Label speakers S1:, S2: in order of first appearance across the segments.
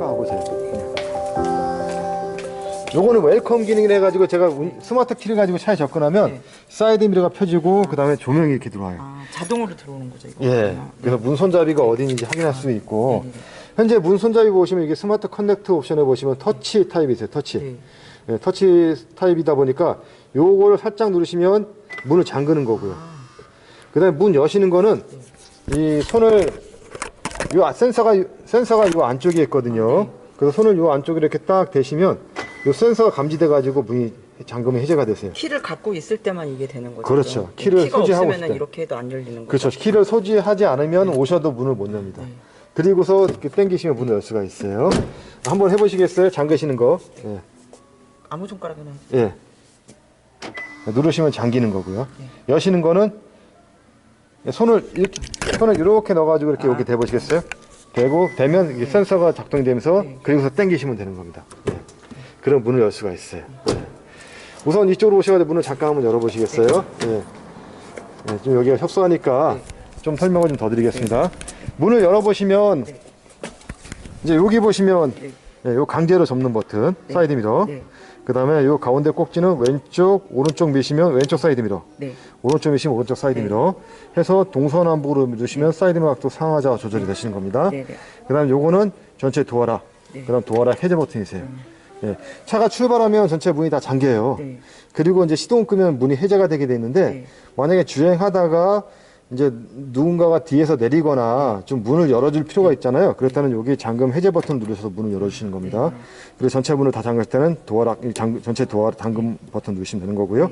S1: 가보세요. 요거는 웰컴 기능이라 해가지고 제가 스마트 키를 가지고 차에 접근하면
S2: 네.
S1: 사이드 미러가 펴지고 그 다음에 조명이 이렇게 들어와요.
S2: 아, 자동으로 들어오는 거죠, 이거?
S1: 예. 그래서 문 손잡이가 어디 있는지 확인할 수 있고,
S2: 네.
S1: 현재 문 손잡이 보시면 이게 스마트 커넥트 옵션에 보시면 터치 타입이 있어요. 터치.
S2: 네.
S1: 예, 터치 타입이다 보니까 요걸 살짝 누르시면 문을 잠그는 거고요. 그 다음에 문 여시는 거는 이 손을 센서가 요 안쪽에 있거든요. 그래서 손을 요 안쪽에 이렇게 딱 대시면 요 센서가 감지돼 가지고 문이 잠금이 해제가 되세요.
S2: 키를 갖고 있을 때만 이게 되는 거죠?
S1: 그렇죠.
S2: 네.
S1: 키를
S2: 키가
S1: 소지하고
S2: 없으면
S1: 있을 때.
S2: 이렇게 해도 안 열리는 거죠?
S1: 그렇죠. 키를 소지하지 않으면 오셔도 문을 못 엽니다. 그리고서 이렇게 당기시면 문을 열 수가 있어요. 한번 해보시겠어요? 잠그시는 거. 예.
S2: 아무 손가락이나
S1: 예. 누르시면 잠기는 거고요. 여시는 거는 손을 이렇게 넣어가지고 이렇게 여기 대보시겠어요? 대면 이게 센서가 작동이 되면서 그리고서 당기시면 되는 겁니다. 예. 그럼 문을 열 수가 있어요. 예. 우선 이쪽으로 오셔가지고 문을 잠깐 한번 열어보시겠어요? 예. 예, 좀 여기가 협소하니까 좀 설명을 좀 더 드리겠습니다. 문을 열어보시면 이제 여기 보시면 예, 요 강제로 접는 버튼 사이드 미러. 그 다음에 요 가운데 꼭지는 왼쪽, 오른쪽 미시면 왼쪽 사이드 미러. 오른쪽 미시면 오른쪽 사이드 미러. 해서 동서남북으로 누르시면 사이드 미러 각도 상하좌 조절이 되시는 겁니다. 그 다음에 요거는 전체 도어락. 그 다음 도어락 해제 버튼이세요. 예, 차가 출발하면 전체 문이 다 잠겨요. 그리고 이제 시동 끄면 문이 해제가 되게 돼 있는데 만약에 주행하다가 이제 누군가가 뒤에서 내리거나 좀 문을 열어줄 필요가 있잖아요. 그렇다면 여기 잠금 해제 버튼 누르셔서 문을 열어주시는 겁니다. 그리고 전체 문을 다 잠글 때는 전체 도어락 잠금 버튼 누르시면 되는 거고요.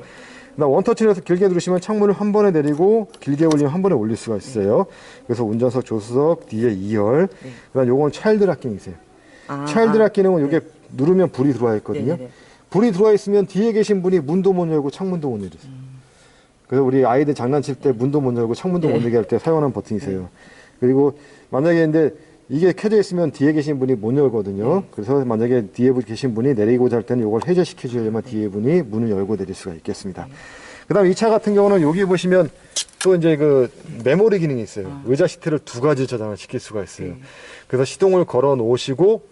S1: 그다음 원터치를 해서 길게 누르시면 창문을 한 번에 내리고 길게 올리면 한 번에 올릴 수가 있어요. 그래서 운전석, 조수석, 뒤에 2열. 그다음 요건 차일드 락킹이세요. 차일드 락 기능은 이게 누르면 불이 들어와 있거든요. 불이 들어와 있으면 뒤에 계신 분이 문도 못 열고 창문도 못 열으세요. 그래서 우리 아이들 장난칠 때 문도 못 열고 창문도 못 열게 할 때 사용하는 버튼이세요. 그리고 만약에 근데 이게 켜져 있으면 뒤에 계신 분이 못 열거든요. 그래서 만약에 뒤에 계신 분이 내리고자 할 때는 이걸 해제시켜 주려면 뒤에 분이 문을 열고 내릴 수가 있겠습니다. 그 다음 이 차 같은 경우는 여기 보시면 또 이제 그 메모리 기능이 있어요. 의자 시트를 두 가지 저장을 시킬 수가 있어요. 그래서 시동을 걸어 놓으시고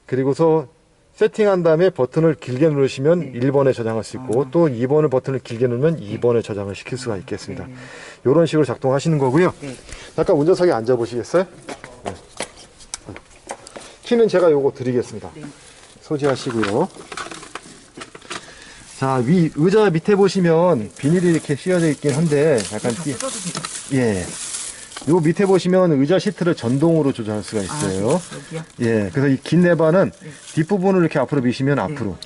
S1: 그리고서 세팅한 다음에 버튼을 길게 누르시면 1번에 저장할 수 있고 또 2번을 버튼을 길게 누르면 2번에 저장을 시킬 수가 있겠습니다. 이런 식으로 작동하시는 거고요. 잠깐 운전석에 앉아 보시겠어요? 네. 키는 제가 요거 드리겠습니다. 소지하시고요. 자, 의자 밑에 보시면 비닐이 이렇게 씌워져 있긴 한데 약간 예. 요 밑에 보시면 의자 시트를 전동으로 조절할 수가 있어요.
S2: 여기요?
S1: 예. 그래서 이 긴 레바는 뒷부분을 이렇게 앞으로 미시면 앞으로.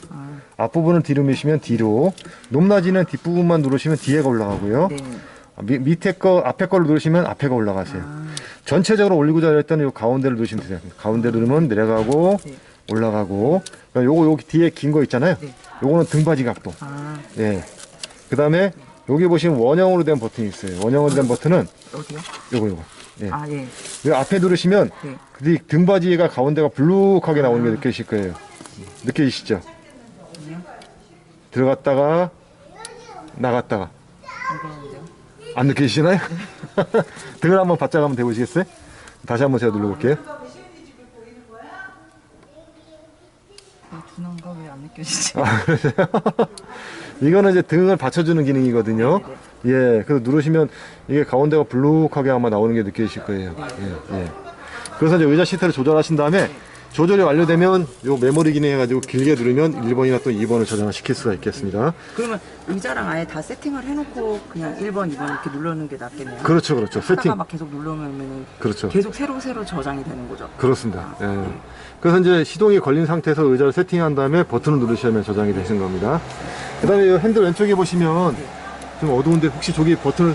S1: 앞부분을 뒤로 미시면 뒤로. 높낮이는 뒷부분만 누르시면 뒤에가 올라가고요. 밑에 앞에 거를 누르시면 앞에가 올라가세요. 전체적으로 올리고자 할 때는 요 가운데를 누르시면 되세요. 가운데를 누르면 내려가고 올라가고. 요거 여기 뒤에 긴 거 있잖아요. 요거는 등받이 각도. 예. 그 다음에 여기 보시면 원형으로 된 버튼이 있어요. 원형으로 된 버튼은
S2: 어디요?
S1: 요거. 예.
S2: 예.
S1: 요 앞에 누르시면 그 등받이가 가운데가 블룩하게 나오는 게 느껴지실 거예요. 느껴지시죠? 들어갔다가 나갔다가 안 느껴지시나요? 등을 한번 바짝 한번 대보시겠어요? 다시 한번 제가 눌러볼게요.
S2: 둔한가 왜 안 느껴지지?
S1: 그러세요? 이거는 이제 등을 받쳐주는 기능이거든요. 예, 그래서 누르시면 이게 가운데가 블룩하게 아마 나오는 게 느껴지실 거예요. 예. 그래서 이제 의자 시트를 조절하신 다음에 조절이 완료되면 요 메모리 기능 해가지고 길게 누르면 1번이나 또 2번을 저장을 시킬 수가 있겠습니다.
S2: 그러면 의자랑 아예 다 세팅을 해놓고 그냥 1번, 2번 이렇게 누르는 게 낫겠네요.
S1: 그렇죠.
S2: 하다가
S1: 세팅.
S2: 막 계속 누르면
S1: 그렇죠.
S2: 계속 새로 저장이 되는 거죠.
S1: 그렇습니다. 예. 그래서 이제 시동이 걸린 상태에서 의자를 세팅한 다음에 버튼을 누르시면 저장이 되시는 겁니다. 그 다음에 이 핸들 왼쪽에 보시면 좀 어두운데 혹시 저기 버튼을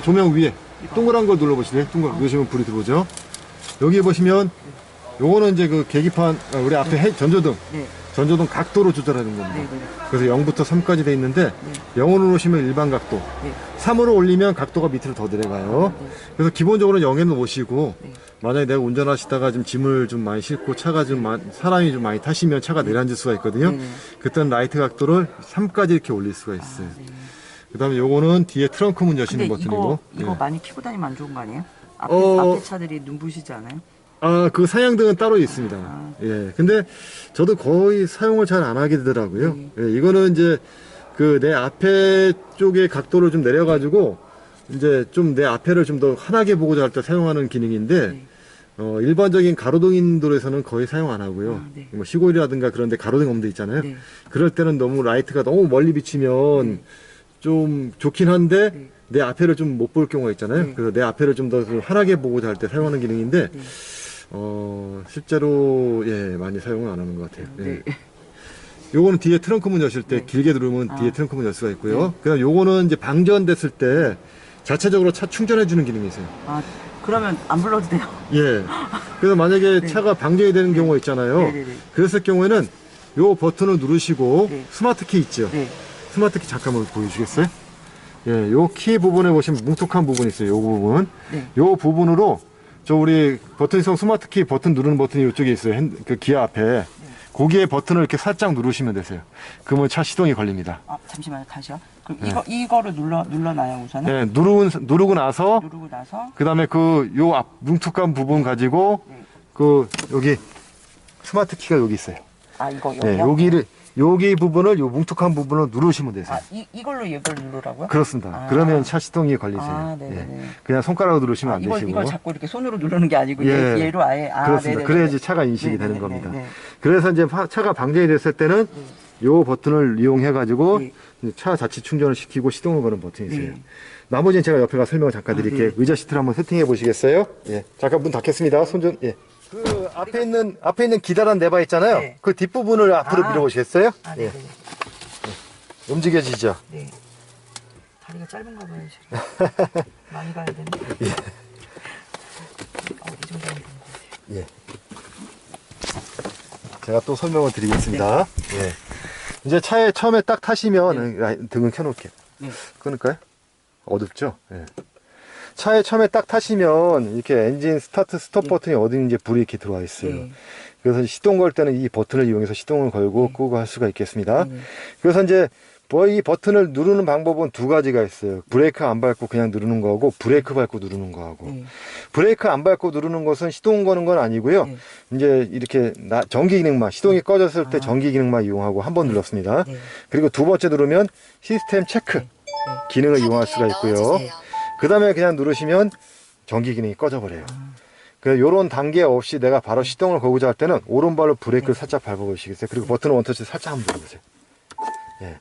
S1: 조명 위에 동그란 걸 눌러보시네요. 누르시면 불이 들어오죠. 여기 보시면 요거는 이제 그 계기판 우리 앞에 전조등 전조등 각도로 조절하는 겁니다. 그래서 0부터 3까지 돼 있는데 0으로 누르시면 일반 각도 3으로 올리면 각도가 밑으로 더 내려가요. 그래서 기본적으로 0에는 오시고 만약에 내가 운전하시다가 좀 짐을 좀 많이 싣고 차가 좀 사람이 좀 많이 타시면 차가 내려앉을 수가 있거든요. 그때는 라이트 각도를 3까지 이렇게 올릴 수가 있어요. 그 다음에 요거는 뒤에 트렁크 문 여시는 버튼이고
S2: 이거 많이 키고 다니면 안 좋은 거 아니에요? 앞에 차들이 눈부시지 않아요?
S1: 아, 그 사양등은 따로 있습니다. 예. 근데 저도 거의 사용을 잘 안 하게 되더라고요. 예, 이거는 이제 그 내 앞에 쪽의 각도를 좀 내려가지고 이제 좀 내 앞에를 좀 더 환하게 보고자 할 때 사용하는 기능인데
S2: 네.
S1: 일반적인 가로등 도로에서는 거의 사용 안 하고요.
S2: 네.
S1: 뭐 시골이라든가 그런 데 가로등 없는 데 있잖아요.
S2: 네.
S1: 그럴 때는 너무 라이트가 너무 멀리 비치면 좀 좋긴 한데
S2: 네.
S1: 내 앞에를 좀 못 볼 경우가 있잖아요.
S2: 네.
S1: 그래서 내 앞에를 좀 더 환하게 보고자 할 때 사용하는 기능인데
S2: 네.
S1: 실제로 예 많이 사용을 안 하는 것 같아요.
S2: 네.
S1: 예. 요거는 뒤에 트렁크 문 여실 때
S2: 네.
S1: 길게 누르면 뒤에 트렁크 문 열 수가 있고요. 그다음 요거는 이제 방전됐을 때 자체적으로 차 충전해 주는 기능이 있어요.
S2: 아, 그러면 안 불러도 돼요?
S1: 예. 그래서 만약에 차가 방전이 되는 경우가 있잖아요.
S2: 네, 네, 네.
S1: 그랬을 경우에는 요 버튼을 누르시고
S2: 네.
S1: 스마트 키 있죠.
S2: 네.
S1: 스마트 키 잠깐만 보여주시겠어요? 예, 요 키 부분에 보시면 뭉툭한 부분이 있어요. 요 부분.
S2: 네.
S1: 요 부분으로 저 우리 버튼성 스마트 키 버튼 누르는 버튼이 이쪽에 있어요. 그 기아 앞에. 거기에 버튼을 이렇게 살짝 누르시면 되세요. 그러면 차 시동이 걸립니다.
S2: 아, 잠시만요. 다시요. 그럼 이거를 눌러놔요, 우선은?
S1: 예, 누르고 나서
S2: 누르고 나서.
S1: 그다음에 그 요 앞 뭉툭한 부분 가지고
S2: 네.
S1: 그 여기 스마트 키가 여기 있어요.
S2: 아, 이거
S1: 예,
S2: 여기요?
S1: 여기 부분을 요 뭉툭한 부분을 누르시면 되세요.
S2: 아, 이걸로 이걸 누르라고요?
S1: 그렇습니다.
S2: 아.
S1: 그러면 차 시동이 걸리세요.
S2: 아, 네네네.
S1: 예. 그냥 손가락으로 누르시면 안
S2: 이걸,
S1: 되시고.
S2: 이걸 자꾸 이렇게 손으로 누르는 게 아니고
S1: 예.
S2: 얘로 아예. 아,
S1: 그렇습니다.
S2: 네네네.
S1: 그래야지 차가 인식이
S2: 네네네.
S1: 되는 겁니다.
S2: 네.
S1: 그래서 이제 차가 방전이 됐을 때는 요 버튼을 이용해 가지고
S2: 네.
S1: 차 자체 충전을 시키고 시동을 거는 버튼이 있어요.
S2: 네.
S1: 나머지는 제가 옆에 가서 설명을 잠깐 드릴게요.
S2: 네.
S1: 의자 시트를 한번 세팅해 보시겠어요? 예. 잠깐 문 닫겠습니다. 손 좀, 예. 그 앞에 있는 기다란 레바 있잖아요.
S2: 네.
S1: 그 뒷부분을 앞으로
S2: 아.
S1: 밀어보시겠어요?
S2: 아,
S1: 예.
S2: 네네.
S1: 움직여지죠?
S2: 네. 다리가 짧은가 봐요, 지금. 많이 가야 되네.
S1: 예.
S2: 이 정도면 되는 것 같아요.
S1: 예. 제가 또 설명을 드리겠습니다. 예. 이제 차에 처음에 딱 타시면 등을 켜놓을게요.
S2: 네.
S1: 끊을까요? 어둡죠? 예. 차에 처음에 딱 타시면 이렇게 엔진 스타트 스톱 버튼이 어디 있는지 불이 이렇게 들어와 있어요.
S2: 네.
S1: 그래서 시동 걸 때는 이 버튼을 이용해서 시동을 걸고 끄고 할 수가 있겠습니다.
S2: 네.
S1: 그래서 이제 이 버튼을 누르는 방법은 두 가지가 있어요. 브레이크 안 밟고 그냥 누르는 거하고 브레이크 밟고 누르는 거하고.
S2: 네.
S1: 브레이크 안 밟고 누르는 것은 시동 거는 건 아니고요.
S2: 네.
S1: 이제 이렇게 전기 기능만, 시동이 꺼졌을 때 전기 기능만 이용하고 한 번 눌렀습니다.
S2: 네.
S1: 그리고 두 번째 누르면 시스템 체크 기능을 이용할 수가 있고요. 그 다음에 그냥 누르시면 전기 기능이 꺼져버려요. 그래서 요런 단계 없이 내가 바로 시동을 걸고자 할 때는 오른발로 브레이크를 살짝 밟아보시겠어요? 그리고 버튼을 원터치 살짝 한번 눌러보세요. 예.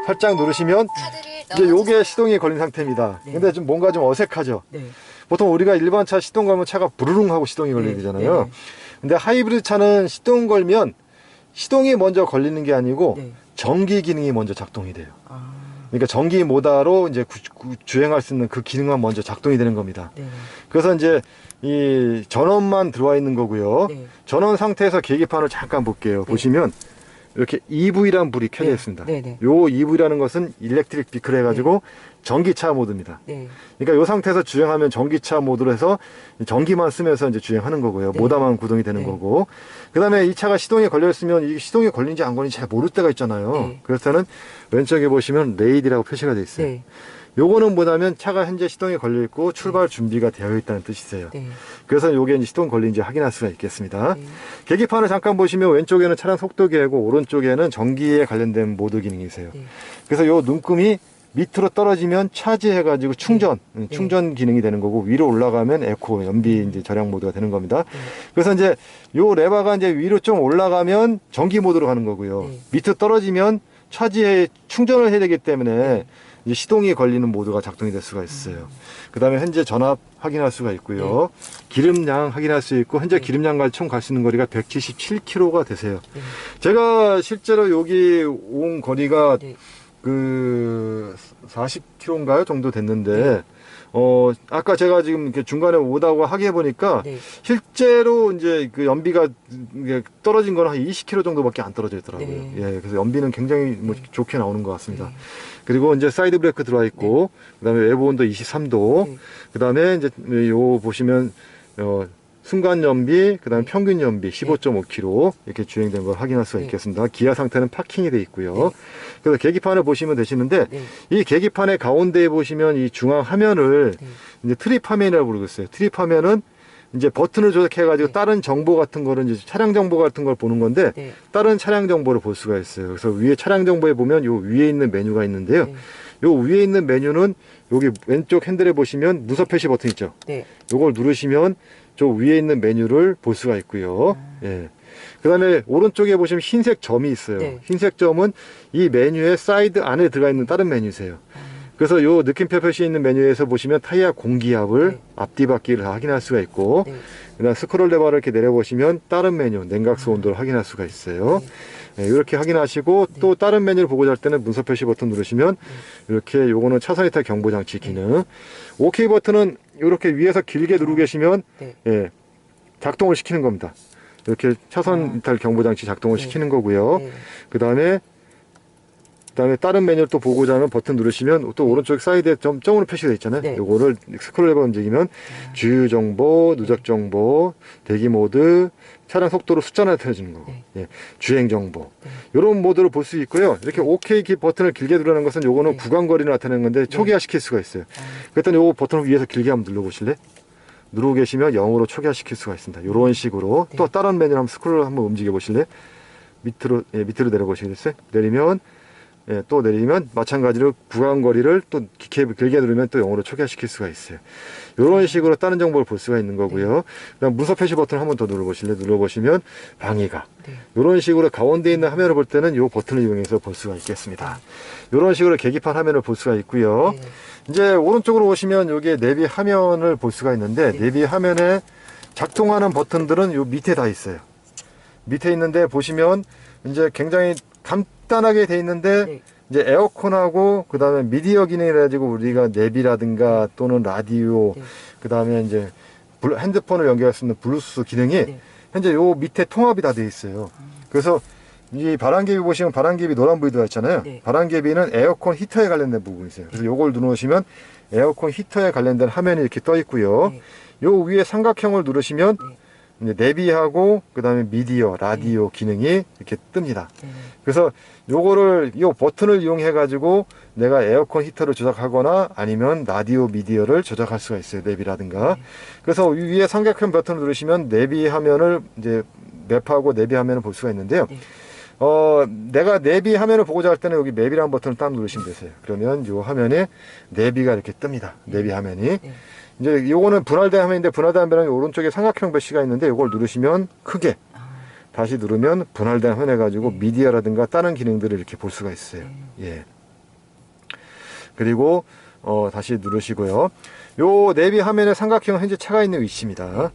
S1: 살짝 누르시면 이제 요게 시동이 걸린 상태입니다.
S2: 네.
S1: 근데 좀 뭔가 좀 어색하죠?
S2: 네.
S1: 보통 우리가 일반 차 시동 걸면 차가 부르릉 하고 시동이 걸리게 되잖아요.
S2: 네.
S1: 근데 하이브리드 차는 시동 걸면 시동이 먼저 걸리는 게 아니고
S2: 네.
S1: 전기 기능이 먼저 작동이 돼요.
S2: 아,
S1: 그러니까 전기 모다로 이제 주행할 수 있는 그 기능만 먼저 작동이 되는 겁니다.
S2: 네.
S1: 그래서 이제 이 전원만 들어와 있는 거고요.
S2: 네.
S1: 전원 상태에서 계기판을 잠깐 볼게요. 보시면 이렇게 EV란 불이 켜져 있습니다.
S2: 네, 네.
S1: 요 EV라는 것은 일렉트릭 비클 해가지고 전기차 모드입니다.
S2: 네.
S1: 그러니까 요 상태에서 주행하면 전기차 모드로 해서 전기만 쓰면서 이제 주행하는 거고요.
S2: 네.
S1: 모다만 구동이 되는
S2: 네.
S1: 거고. 그 다음에 이 차가 시동이 걸려 있으면 이게 시동이 걸린지 안 걸린지 잘 모를 때가 있잖아요.
S2: 네.
S1: 그럴 때는 왼쪽에 보시면 레이디라고 표시가 되어 있어요.
S2: 네.
S1: 요거는 뭐냐면 차가 현재 시동이 걸려 있고 출발 준비가 되어 있다는 뜻이세요.
S2: 네.
S1: 그래서 요게 이제 시동 걸린지 확인할 수가 있겠습니다.
S2: 네.
S1: 계기판을 잠깐 보시면 왼쪽에는 차량 속도계고 오른쪽에는 전기에 관련된 모드 기능이 있어요.
S2: 네.
S1: 그래서 요 눈금이 밑으로 떨어지면 차지해가지고 충전 기능이 되는 거고 위로 올라가면 에코 연비 이제 절약 모드가 되는 겁니다. 그래서 이제 요 레바가 이제 위로 좀 올라가면 전기 모드로 가는 거고요.
S2: 네.
S1: 밑으로 떨어지면 차지해 충전을 해야 되기 때문에 이제 시동이 걸리는 모드가 작동이 될 수가 있어요. 그 다음에 현재 전압 확인할 수가 있고요. 기름량 확인할 수 있고 현재 기름량과 총 갈 수 있는 거리가 177km가 되세요. 제가 실제로 여기 온 거리가
S2: 네.
S1: 그 40km인가요 정도 됐는데 아까 제가 지금 이렇게 중간에 오다가 하게 해보니까
S2: 네.
S1: 실제로 이제 그 연비가 이게 떨어진 거는 한 20km 정도밖에 안 떨어져 있더라고요.
S2: 네.
S1: 예, 그래서 연비는 굉장히 뭐 좋게 나오는 것 같습니다. 그리고 이제 사이드 브레이크 들어와 있고, 그다음에 외부 온도 23도,
S2: 네.
S1: 그다음에 이제 요 보시면 순간 연비, 그다음에 평균 연비 15.5km 이렇게 주행된 걸 확인할 수가 있겠습니다. 기아 상태는 파킹이 돼 있고요. 그래서 계기판을 보시면 되시는데 이 계기판의 가운데에 보시면 이 중앙 화면을 이제 트립 화면이라고 부르고 있어요. 트립 화면은 이제 버튼을 조작해가지고
S2: 네.
S1: 다른 정보 같은 거를 이제 차량 정보 같은 걸 보는 건데
S2: 네.
S1: 다른 차량 정보를 볼 수가 있어요. 그래서 위에 차량 정보에 보면 요 위에 있는 메뉴가 있는데요.
S2: 네.
S1: 요 위에 있는 메뉴는 여기 왼쪽 핸들에 보시면 문서 표시 버튼 있죠.
S2: 네.
S1: 요걸 누르시면 저 위에 있는 메뉴를 볼 수가 있고요. 예. 그 다음에 오른쪽에 보시면 흰색 점이 있어요.
S2: 네.
S1: 흰색 점은 이 메뉴의 사이드 안에 들어가 있는 다른 메뉴세요. 그래서 요 느낌표 표시 있는 메뉴에서 보시면 타이어 공기압을
S2: 네.
S1: 앞뒤 바퀴를 다 확인할 수가 있고
S2: 네.
S1: 그다음 스크롤 레버를 이렇게 내려보시면 다른 메뉴 냉각수 온도를 확인할 수가 있어요. 네, 이렇게 확인하시고 또 다른 메뉴를 보고자 할 때는 문서 표시 버튼 누르시면 이렇게 요거는 차선 이탈 경보 장치 기능. OK 버튼은 이렇게 위에서 길게 누르고 계시면
S2: 네.
S1: 예, 작동을 시키는 겁니다. 이렇게 차선 이탈 경보 장치 작동을
S2: 네.
S1: 시키는 거고요.
S2: 네.
S1: 그다음에 다른 메뉴를 또 보고자 하면 버튼 누르시면 또 오른쪽 사이드에 점으로 표시되어 있잖아요.
S2: 네.
S1: 요거를 스크롤 레버 움직이면 주유 정보, 누적 정보, 대기 모드, 차량 속도로 숫자나 나타내주는 거고,
S2: 네.
S1: 예, 주행 정보.
S2: 네.
S1: 이런 모드를 볼 수 있고요. 이렇게 OK 버튼을 길게 누르는 것은 요거는
S2: 네.
S1: 구간거리를 나타내는 건데 초기화 시킬 수가 있어요. 그랬더니 요거 버튼을 위에서 길게 한번 눌러보실래? 누르고 계시면 0으로 초기화 시킬 수가 있습니다. 이런 식으로
S2: 네.
S1: 또 다른 메뉴를 한번 스크롤 한번 움직여 보실래? 밑으로 밑으로 내려보시겠어요? 내리면 예, 또 내리면 마찬가지로 구간거리를 또 길게 누르면 또 0으로 초기화시킬 수가 있어요. 이런 식으로 다른 정보를 볼 수가 있는 거고요. 그다음 문서 표시 버튼 한번 더 눌러보실래? 눌러보시면 방해가.
S2: 네.
S1: 이런 식으로 가운데 있는 화면을 볼 때는 이 버튼을 이용해서 볼 수가 있겠습니다. 이런 식으로 계기판 화면을 볼 수가 있고요.
S2: 네.
S1: 이제 오른쪽으로 오시면 여기에 내비 화면을 볼 수가 있는데
S2: 네.
S1: 내비 화면에 작동하는 버튼들은 요 밑에 다 있어요. 밑에 있는데 보시면 이제 굉장히 간단하게 돼 있는데
S2: 네.
S1: 이제 에어컨하고 그 다음에 미디어 기능이라 가지고 우리가 내비라든가 또는 라디오
S2: 네.
S1: 그 다음에 이제 핸드폰을 연결할 수 있는 블루투스 기능이
S2: 네.
S1: 현재 요 밑에 통합이 다 돼 있어요. 그래서 이 바람개비 보시면 바람개비 노란 불이 들어 있잖아요.
S2: 네.
S1: 바람개비는 에어컨 히터에 관련된 부분이 있어요. 그래서 요걸 누르시면 에어컨 히터에 관련된 화면이 이렇게 떠 있고요.
S2: 네.
S1: 요 위에 삼각형을 누르시면
S2: 네.
S1: 이제 내비하고 그 다음에 미디어, 라디오 기능이 이렇게 뜹니다.
S2: 네.
S1: 그래서 요거를 요 버튼을 이용해 가지고 내가 에어컨 히터를 조작하거나 아니면 라디오 미디어를 조작할 수가 있어요. 내비라든가. 그래서 위에 삼각형 버튼을 누르시면 내비 화면을 이제 맵하고 내비 화면을 볼 수가 있는데요.
S2: 네.
S1: 내가 내비 화면을 보고자 할 때는 여기 맵이라는 버튼을 딱 누르시면 되세요. 그러면 요 화면에 내비가 이렇게 뜹니다. 내비 화면이.
S2: 네.
S1: 이제 요거는 분할된 화면인데 분할된 화면은 오른쪽에 삼각형 표시가 있는데 요걸 누르시면 크게 다시 누르면 분할된 화면에 가지고 미디어라든가 다른 기능들을 이렇게 볼 수가 있어요. 예. 그리고 다시 누르시고요. 요 내비 화면에 삼각형 현재 차가 있는 위치입니다.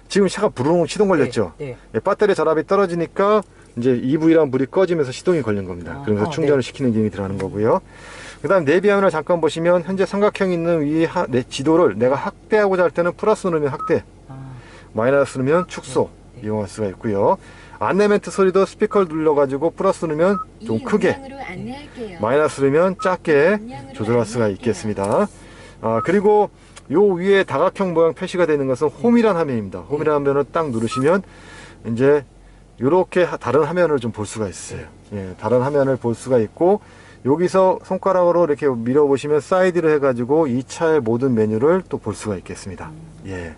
S1: 지금 차가 부르릉 시동 걸렸죠.
S2: 네.
S1: 예, 배터리 전압이 떨어지니까 이제 EV란 불이 꺼지면서 시동이 걸린 겁니다. 그러면서 충전을 시키는 기능이 들어가는 거고요. 그 다음 내비 화면을 잠깐 보시면 현재 삼각형 있는 위 지도를 내가 확대하고자 할 때는 플러스 누르면 확대, 마이너스 누르면 축소 이용할 수가 있고요. 안내 멘트 소리도 스피커를 눌러가지고 플러스 누르면 좀 크게, 마이너스 누르면 작게 조절할 수가 있겠습니다. 그리고 요 위에 다각형 모양 표시가 되는 것은 홈이란 화면입니다. 홈이란 화면을 딱 누르시면 이제 이렇게 다른 화면을 좀 볼 수가 있어요. 예, 다른 화면을 볼 수가 있고 여기서 손가락으로 이렇게 밀어보시면 사이드로 해가지고 이 차의 모든 메뉴를 또 볼 수가 있겠습니다. 예.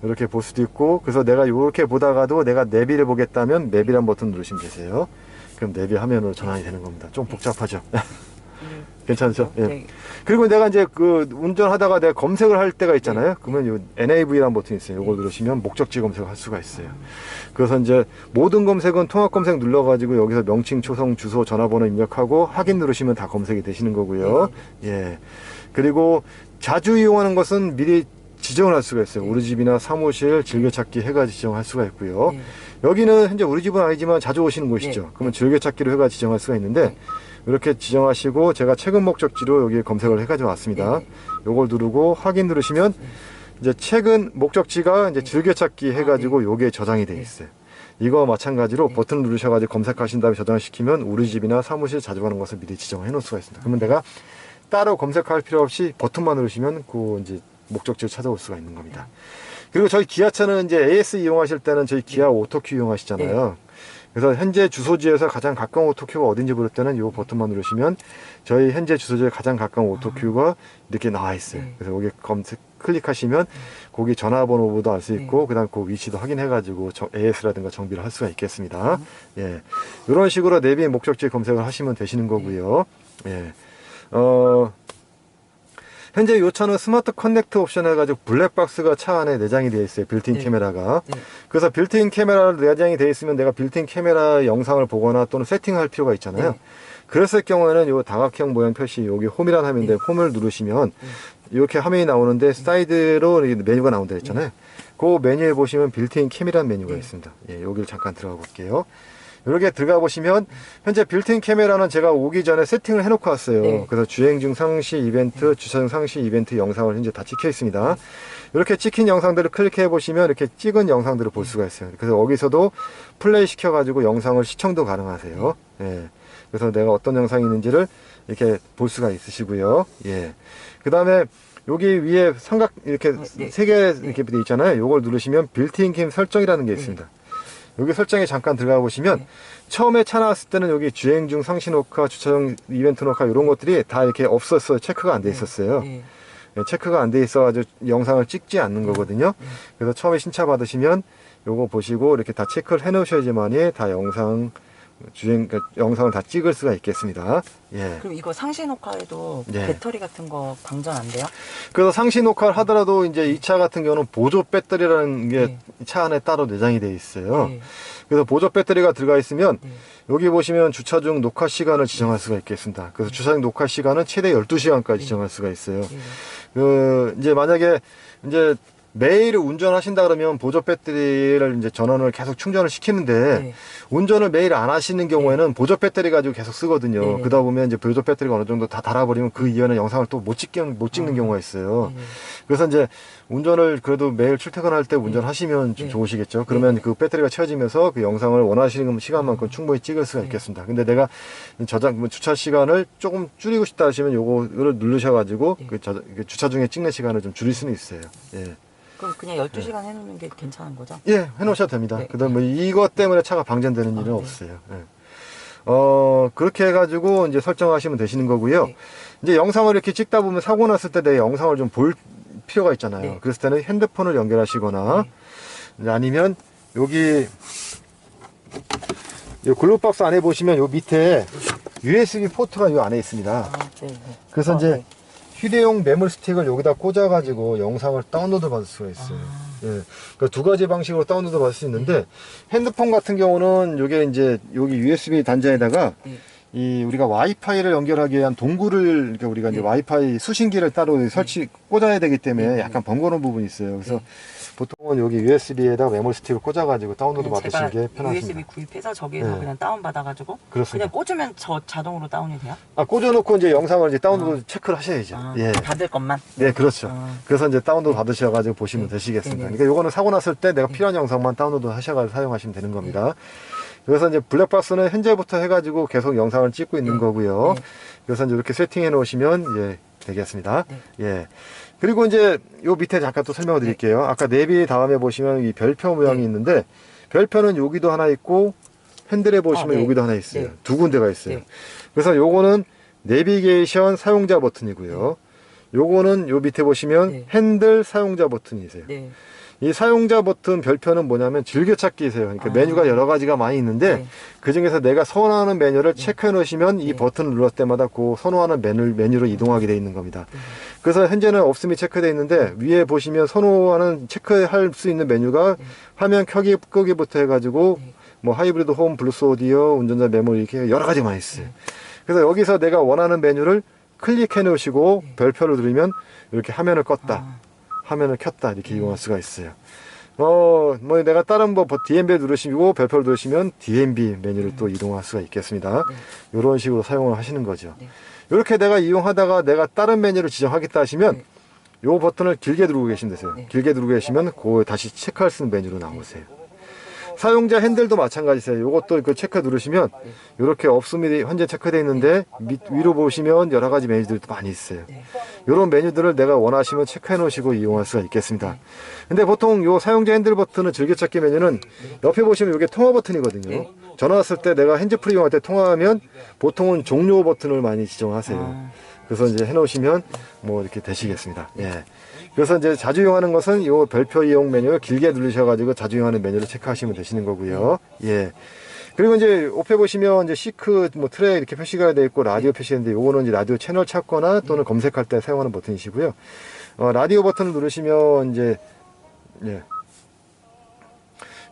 S1: 이렇게 볼 수도 있고, 그래서 내가 이렇게 보다가도 내가 내비를 보겠다면 내비란 버튼 누르시면 되세요. 그럼 내비 화면으로 전환이 되는 겁니다. 좀 복잡하죠? 괜찮죠? 예.
S2: 네.
S1: 그리고 내가 이제 그 운전하다가 내가 검색을 할 때가 있잖아요. 그러면 요 NAV라는 버튼이 있어요. 이걸 누르시면 목적지 검색을 할 수가 있어요. 그래서 이제 모든 검색은 통합 검색 눌러가지고 여기서 명칭, 초성, 주소, 전화번호 입력하고 확인 누르시면 다 검색이 되시는 거고요. 예. 그리고 자주 이용하는 것은 미리 지정을 할 수가 있어요. 우리 집이나 사무실, 즐겨찾기 해가지고 지정할 수가 있고요. 여기는 현재 우리 집은 아니지만 자주 오시는 곳이죠. 그러면 즐겨찾기로 해가지고 지정할 수가 있는데 이렇게 지정하시고 제가 최근 목적지로 여기 검색을 해가지고 왔습니다. 요걸 누르고 확인 누르시면 이제 최근 목적지가 이제 즐겨찾기 해가지고 요게 저장이 되어 있어요. 이거 마찬가지로 버튼 누르셔가지고 검색하신 다음에 저장시키면 우리 집이나 사무실 자주 가는 것을 미리 지정해 놓을 수가 있습니다. 그러면 내가 따로 검색할 필요 없이 버튼만 누르시면 그 이제 목적지를 찾아올 수가 있는 겁니다. 그리고 저희 기아차는 이제 AS 이용하실 때는 저희 기아 오토큐 이용하시잖아요. 그래서 현재 주소지에서 가장 가까운 오토큐가 어딘지 모를 때는 이 버튼만 누르시면 저희 현재 주소지에 가장 가까운 오토큐가 이렇게 나와 있어요.
S2: 네.
S1: 그래서 여기 검색 클릭하시면 거기 전화번호도 알 수 있고 그다음 그 위치도 확인해가지고 AS라든가 정비를 할 수가 있겠습니다. 예, 이런 식으로 내비 목적지 검색을 하시면 되시는 거고요. 예, 현재 이 차는 스마트 커넥트 옵션 해가지고 블랙박스가 차 안에 내장이 되어 있어요. 빌트인
S2: 네.
S1: 카메라가.
S2: 네.
S1: 그래서 빌트인 카메라로 내장이 되어 있으면 내가 빌트인 카메라 영상을 보거나 또는 세팅할 필요가 있잖아요.
S2: 네.
S1: 그랬을 경우에는 이 다각형 모양 표시, 여기 홈이라는 화면인데 홈을 누르시면 이렇게 화면이 나오는데 사이드로 메뉴가 나온다 했잖아요. 그 메뉴에 보시면 빌트인 캠이라는 메뉴가 있습니다. 예, 여기를 잠깐 들어가 볼게요. 이렇게 들어가 보시면 현재 빌트인 카메라는 제가 오기 전에 세팅을 해놓고 왔어요.
S2: 네.
S1: 그래서 주행 중 상시 이벤트, 주차중 상시 이벤트 영상을 현재 다 찍혀 있습니다. 이렇게 찍힌 영상들을 클릭해 보시면 이렇게 찍은 영상들을 볼 수가 있어요. 그래서 여기서도 플레이 시켜 가지고 영상을 시청도 가능하세요. 예. 그래서 내가 어떤 영상이 있는지를 이렇게 볼 수가 있으시고요. 예. 그 다음에 여기 위에 삼각 이렇게 세 개 이렇게 돼 있잖아요. 요걸 누르시면 빌트인 캠 설정이라는 게 있습니다. 여기 설정에 잠깐 들어가 보시면 처음에 차 나왔을 때는 여기 주행 중 상시 녹화, 주차중 이벤트 녹화 이런 것들이 다 이렇게 없었어요. 체크가 안 돼 있었어요.
S2: 네.
S1: 예, 체크가 안 돼 있어가지고 영상을 찍지 않는 거거든요. 그래서 처음에 신차 받으시면 요거 보시고 이렇게 다 체크를 해 놓으셔야지만이 다 영상을 다 찍을 수가 있겠습니다. 예.
S2: 그럼 이거 상시 녹화에도
S1: 네.
S2: 배터리 같은 거 방전 안 돼요?
S1: 그래서 상시 녹화를 하더라도 이제 이 차 같은 경우는 보조 배터리라는 게
S2: 네.
S1: 차 안에 따로 내장이 되어 있어요.
S2: 네.
S1: 그래서 보조 배터리가 들어가 있으면
S2: 네.
S1: 여기 보시면 주차 중 녹화 시간을 지정할 수가 있겠습니다. 그래서 주차 중 녹화 시간은 최대 12시간까지 지정할 수가 있어요.
S2: 네.
S1: 이제 만약에 이제 매일 운전하신다 그러면 보조 배터리를 이제 전원을 계속 충전을 시키는데
S2: 네.
S1: 운전을 매일 안 하시는 경우에는 보조 배터리 가지고 계속 쓰거든요.
S2: 네.
S1: 그러다 보면 이제 보조 배터리가 어느 정도 다 닳아버리면 그 이후에는 영상을 또 못 찍는 경우가 있어요.
S2: 네.
S1: 그래서 이제 운전을 그래도 매일 출퇴근할 때 운전하시면 좀
S2: 네.
S1: 좋으시겠죠. 그러면
S2: 네.
S1: 그 배터리가 채워지면서 그 영상을 원하시는 시간만큼 충분히 찍을 수가 있겠습니다. 근데 내가 주차 시간을 조금 줄이고 싶다 하시면 요거를 누르셔가지고 그 주차 중에 찍는 시간을 좀 줄일 수는 있어요. 예.
S2: 그럼 그냥 12시간 해놓는 게 괜찮은 거죠?
S1: 예, 해놓으셔도 됩니다.
S2: 네.
S1: 그다음 뭐 이것 때문에 차가 방전되는 일은
S2: 네.
S1: 없어요. 예. 그렇게 해가지고 이제 설정하시면 되시는 거고요.
S2: 네.
S1: 이제 영상을 이렇게 찍다 보면 사고 났을 때 내 영상을 좀 볼 필요가 있잖아요.
S2: 네.
S1: 그랬을 때는 핸드폰을 연결하시거나 이제 아니면 여기 이 글루박스 안에 보시면 요 밑에 USB 포트가 요 안에 있습니다.
S2: 아, 네. 네.
S1: 그래서 이제
S2: 네.
S1: 휴대용 메모리 스틱을 여기다 꽂아가지고 영상을 다운로드 받을 수가 있어요. 예. 그러니까 두 가지 방식으로 다운로드 받을 수 있는데 핸드폰 같은 경우는 요게 이제 여기 USB 단자에다가
S2: 네.
S1: 이 우리가 와이파이를 연결하기 위한 동굴을 그러니까 우리가 이제 와이파이 수신기를 따로 꽂아야 되기 때문에 약간 번거로운 부분이 있어요. 그래서 보통은 여기 USB에다 메모리 스틱을 꽂아가지고 다운로드 받으시는 게 편하십니다.
S2: USB 구입해서 저기에서
S1: 네.
S2: 그냥 다운 받아가지고
S1: 그렇습니다.
S2: 그냥 꽂으면 자동으로 다운이 돼요?
S1: 꽂아놓고 이제 영상을 이제 다운로드 체크를 하셔야죠.
S2: 아,
S1: 예.
S2: 받을 것만?
S1: 네, 그렇죠.
S2: 아.
S1: 그래서 이제 다운로드 받으셔가지고 보시면 되시겠습니다.
S2: 네네.
S1: 그러니까 요거는 사고 났을 때 내가 필요한 영상만 다운로드 하셔가지고 사용하시면 되는 겁니다. 그래서 이제 블랙박스는 현재부터 해가지고 계속 영상을 찍고 있는 거고요.
S2: 네.
S1: 그래서 이제 이렇게 세팅해 놓으시면 이제 되겠습니다.
S2: 네.
S1: 예. 그리고 이제 요 밑에 잠깐 또 설명을 드릴게요. 아까 내비 다음에 보시면 이 별표 모양이 있는데 별표는 여기도 하나 있고 핸들에 보시면
S2: 네.
S1: 여기도 하나 있어요.
S2: 네.
S1: 두 군데가 있어요.
S2: 네.
S1: 그래서 요거는 내비게이션 사용자 버튼이고요. 요거는 요 밑에 보시면
S2: 네.
S1: 핸들 사용자 버튼이세요.
S2: 네.
S1: 이 사용자 버튼 별표는 뭐냐면 즐겨찾기세요. 그러니까 메뉴가 여러 가지가 많이 있는데
S2: 네.
S1: 그 중에서 내가 선호하는 메뉴를 체크해 놓으시면 이 버튼을 눌렀을 때마다 그 선호하는 메뉴로 이동하게 되어 있는 겁니다. 그래서 현재는 없음이 체크되어 있는데 위에 보시면 선호하는 체크할 수 있는 메뉴가 화면 켜기 끄기부터 해가지고 뭐 하이브리드 홈, 블루스 오디오, 운전자 메모리 이렇게 여러 가지가 많이 있어요. 그래서 여기서 내가 원하는 메뉴를 클릭해 놓으시고 별표를 누르면 이렇게 화면을 껐다. 화면을 켰다 이렇게 이용할 수가 있어요. 뭐 내가 다른 DMB 누르시고 별표를 누르시면 DMB 메뉴를 또 이동할 수가 있겠습니다. 이런 식으로 사용을 하시는 거죠. 이렇게 내가 이용하다가 내가 다른 메뉴를 지정하겠다 하시면 요 버튼을 길게 누르고 계시면 되세요. 길게 누르고 계시면 그 다시 체크할 수 있는 메뉴로 나오세요. 사용자 핸들도 마찬가지세요. 요것도 그 체크 누르시면 이렇게 없음이 현재 체크되어 있는데 위로 보시면 여러 가지 메뉴들도 많이 있어요. 이런 메뉴들을 내가 원하시면 체크해 놓으시고 이용할 수가 있겠습니다. 근데 보통 요 사용자 핸들 버튼은 즐겨찾기 메뉴는 옆에 보시면 이게 통화 버튼이거든요. 전화 왔을 때 내가 핸즈프리 이용할 때 통화하면 보통은 종료 버튼을 많이 지정하세요. 그래서 이제 해놓으시면 뭐 이렇게 되시겠습니다. 예. 그래서 이제 자주 이용하는 것은 요 별표 이용 메뉴를 길게 누르셔가지고 자주 이용하는 메뉴를 체크하시면 되시는 거고요. 예. 그리고 이제 옆에 보시면 이제 시크 뭐 트랙 이렇게 표시가 되어 있고 라디오 표시되는데 요거는 이제 라디오 채널 찾거나 또는 검색할 때 사용하는 버튼이시고요. 라디오 버튼을 누르시면 이제 예.